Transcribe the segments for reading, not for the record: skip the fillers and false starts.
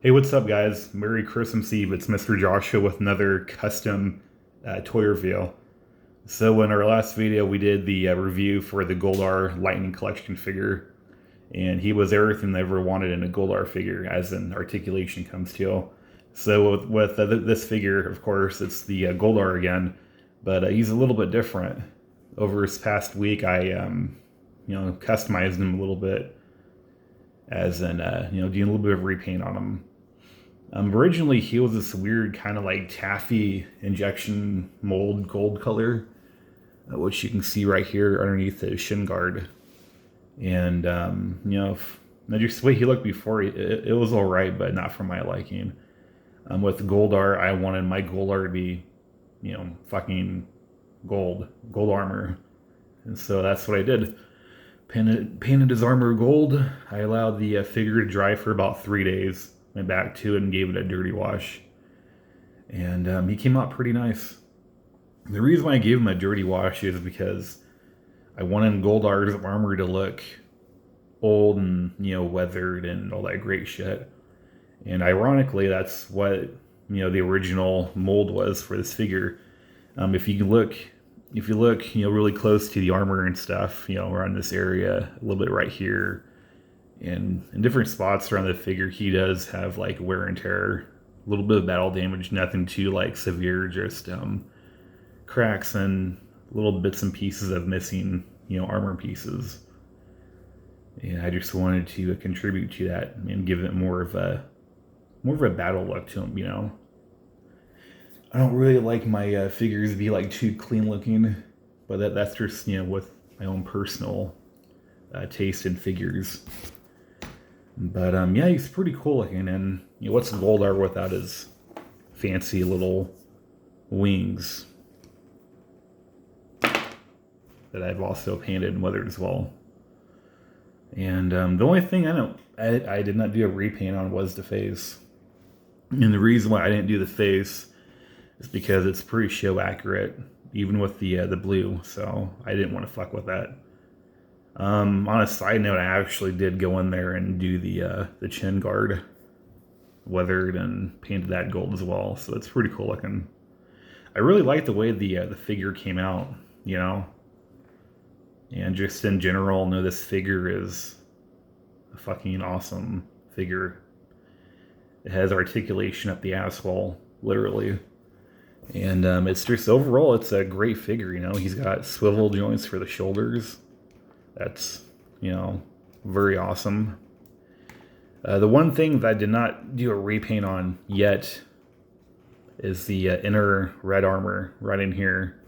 Hey, what's up, guys? Merry Christmas Eve. It's Mr. Joshua with another custom toy review. So, in our last video, we did the review for the Goldar Lightning Collection figure, and he was everything I ever wanted in a Goldar figure, as in articulation comes to. So, with this figure, of course, it's the Goldar again, but he's a little bit different. Over this past week, I customized him a little bit, as in doing a little bit of repaint on him. Originally, he was this weird kind of like taffy injection mold gold color, which you can see right here underneath the shin guard. And, now just the way he looked before, it was all right, but not for my liking. With Goldar, I wanted my Goldar to be, fucking gold armor. And so that's what I did. Painted his armor gold. I allowed the figure to dry for about 3 days. Went back to it and gave it a dirty wash. And he came out pretty nice. The reason why I gave him a dirty wash is because I wanted Goldar's armor to look old and, weathered and all that great shit. And ironically, that's what, the original mold was for this figure. If you look, really close to the armor and stuff, around this area, a little bit right here, and in different spots around the figure, he does have like wear and tear, a little bit of battle damage, nothing too like severe, just cracks and little bits and pieces of missing, armor pieces. And I just wanted to contribute to that and give it more of a battle look to him. I don't really like my figures to be like too clean looking, but that's just with my own personal taste in figures. But yeah, he's pretty cool looking, and what's Goldar without his fancy little wings that I've also painted and weathered as well. And the only thing I did not do a repaint on was the face. And the reason why I didn't do the face is because it's pretty show accurate, even with the blue. So I didn't want to fuck with that. On a side note, I actually did go in there and do the chin guard, weathered and painted that gold as well. So it's pretty cool looking. I really like the way the figure came out, and just in general, this figure is a fucking awesome figure. It has articulation up the asshole, literally. And it's just overall, it's a great figure. He's got swivel joints for the shoulders. That's, very awesome. The one thing that I did not do a repaint on yet is the inner red armor right in here.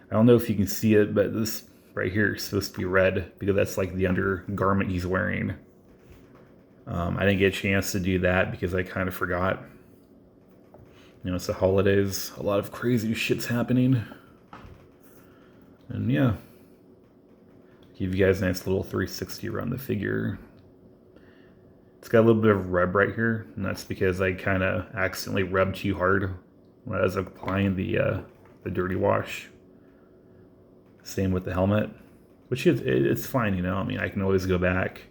I don't know if you can see it, but this right here is supposed to be red because that's like the undergarment he's wearing. I didn't get a chance to do that because I kind of forgot. It's the holidays. A lot of crazy shit's happening. And yeah. Give you guys a nice little 360 around the figure. It's got a little bit of rub right here, and that's because I kind of accidentally rubbed too hard when I was applying the dirty wash. Same with the helmet, which it's fine, I can always go back,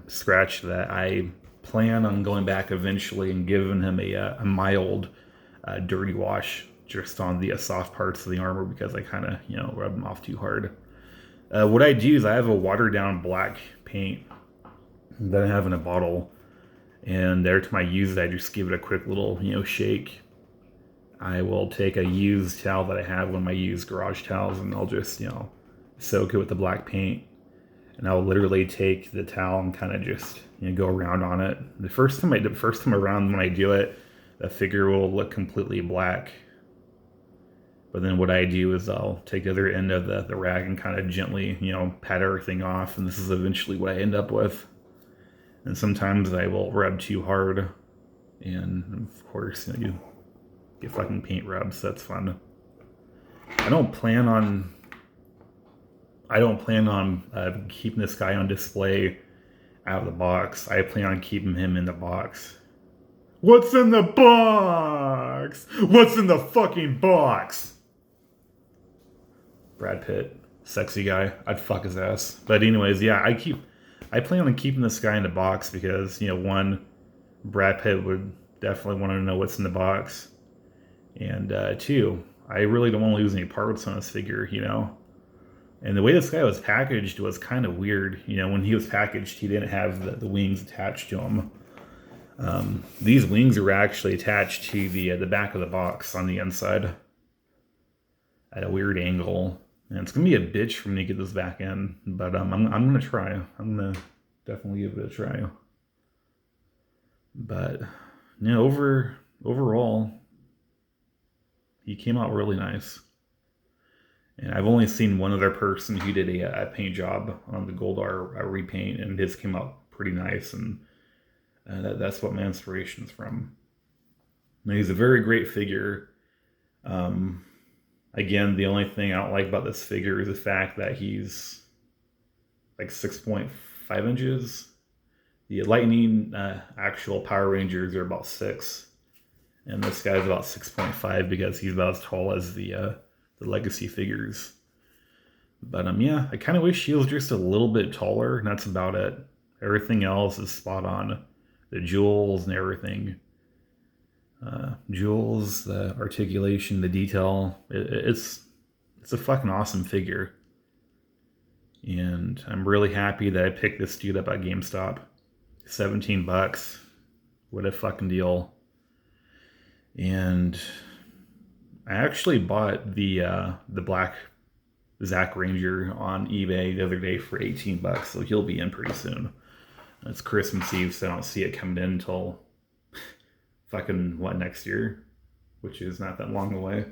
scratch that. I plan on going back eventually and giving him a mild dirty wash just on the soft parts of the armor because I kind of, rubbed him off too hard. What I do is I have a watered down black paint that I have in a bottle, and every time I use it, I just give it a quick little, shake. I will take a used towel that I have, one of my used garage towels, and I'll just, soak it with the black paint. And I'll literally take the towel and kind of just, go around on it. The first time around when I do it, the figure will look completely black. But then what I do is I'll take the other end of the rag and kind of gently, pat everything off. And this is eventually what I end up with. And sometimes I will rub too hard. And of course, you get fucking paint rubs. So that's fun. I don't plan on keeping this guy on display out of the box. I plan on keeping him in the box. What's in the box? What's in the fucking box? Brad Pitt, sexy guy. I'd fuck his ass. But anyways, yeah, I plan on keeping this guy in the box because, one, Brad Pitt would definitely want to know what's in the box. And two, I really don't want to lose any parts on this figure, you know. And the way this guy was packaged was kind of weird. You know, when he was packaged, he didn't have the wings attached to him. These wings are actually attached to the back of the box on the inside at a weird angle. And it's gonna be a bitch for me to get this back in, but I'm gonna try. I'm gonna definitely give it a try. But you know, overall, he came out really nice. And I've only seen one other person who did a paint job on the goldar repaint, and his came out pretty nice. And that's what my inspiration is from. And he's a very great figure. Again, the only thing I don't like about this figure is the fact that he's like 6.5 inches. The Lightning actual Power Rangers are about 6. And this guy's about 6.5 because he's about as tall as the Legacy figures. But yeah, I kind of wish he was just a little bit taller, and that's about it. Everything else is spot on. The jewels and everything. Jewels, the articulation, the detail. It's a fucking awesome figure. And I'm really happy that I picked this dude up at GameStop. $17. What a fucking deal. And I actually bought the black Zack Ranger on eBay the other day for $18, so he'll be in pretty soon. It's Christmas Eve, so I don't see it coming in until fucking next year, which is not that long away.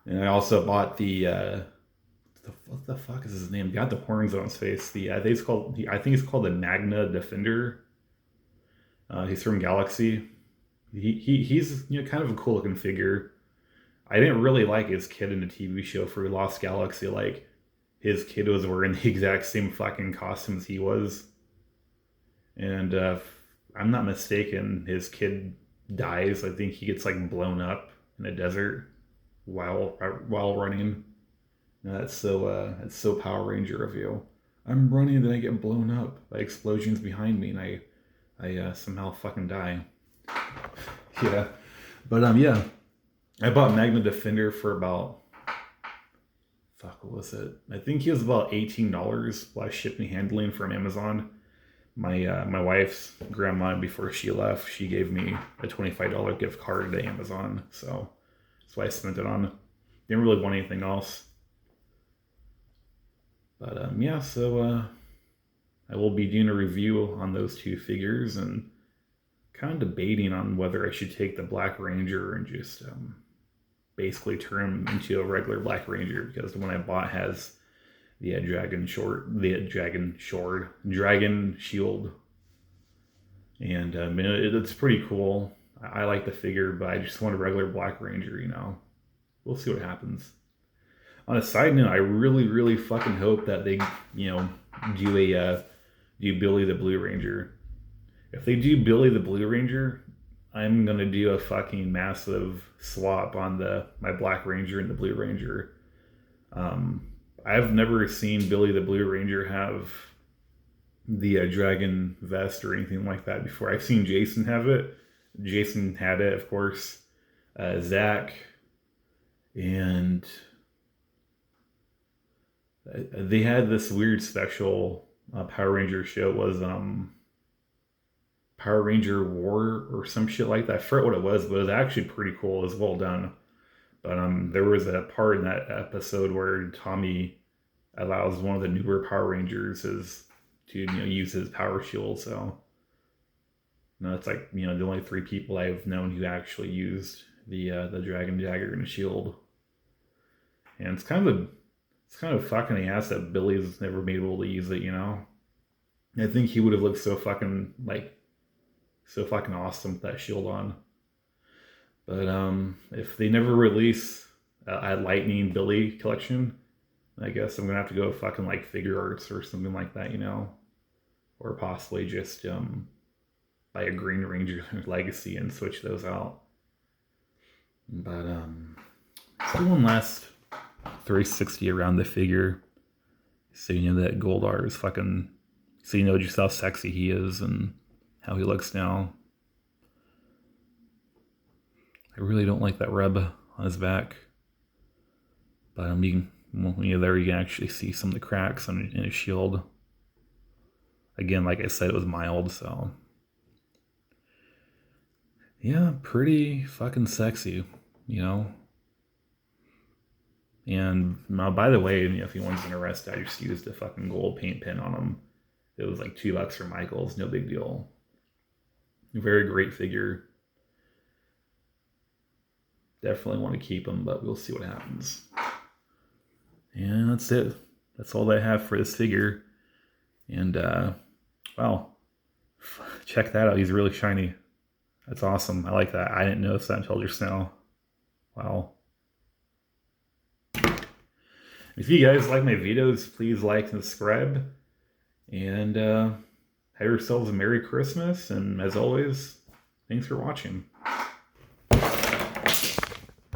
And I also bought what the fuck is his name? Got the horns on his face. I think it's called the Magna Defender. He's from Galaxy. He's kind of a cool looking figure. I didn't really like his kid in the TV show for Lost Galaxy. Like, his kid was wearing the exact same fucking costumes he was. And if I'm not mistaken, his kid dies. I think he gets like blown up in a desert while running. And that's so Power Ranger of you. I'm running and then I get blown up by explosions behind me, and I somehow fucking die. Yeah, but yeah. I bought Magna Defender for about, what was it? I think he was about $18 plus shipping and handling from Amazon. My wife's grandma, before she left, she gave me a $25 gift card to Amazon, so that's why I spent it on. Didn't really want anything else. But yeah, so I will be doing a review on those two figures and kind of debating on whether I should take the Black Ranger and just basically turn him into a regular Black Ranger, because the one I bought has the dragon shield, and it's pretty cool. I like the figure, but I just want a regular Black Ranger. We'll see what happens. On a side note, I really fucking hope that they do Billy the Blue Ranger. If they do Billy the Blue Ranger, I'm gonna do a fucking massive swap on my Black Ranger and the Blue Ranger. I've never seen Billy the Blue Ranger have the dragon vest or anything like that before. I've seen Jason have it. Jason had it, of course. Zach, and they had this weird special Power Ranger show. It was Power Ranger War or some shit like that. I forget what it was, but it was actually pretty cool. It was well done. But there was a part in that episode where Tommy allows one of the newer Power Rangers to use his power shield. So it's like the only 3 people I've known who actually used the Dragon Dagger and the shield. And it's kind of fucking ass that Billy's never been able to use it. I think he would have looked so fucking awesome with that shield on. But if they never release a Lightning Billy collection, I guess I'm gonna have to go fucking Figure Arts or something like that, or possibly just buy a Green Ranger Legacy and switch those out. But let's do one last 360 around the figure, so that Goldar is fucking, so just how sexy he is and how he looks now. I really don't like that rub on his back. But I mean, there you can actually see some of the cracks in his shield. Again, like I said, it was mild, so yeah, pretty fucking sexy, you know. And by the way, if anyone's interested, I just used a fucking gold paint pen on him. It was like $2 for Michaels, no big deal. Very great figure. Definitely want to keep him, but we'll see what happens. And that's it. That's all I have for this figure. And wow, check that out. He's really shiny. That's awesome. I like that. I didn't notice that until just now. Wow. If you guys like my videos, please like and subscribe. And have yourselves a Merry Christmas. And as always, thanks for watching.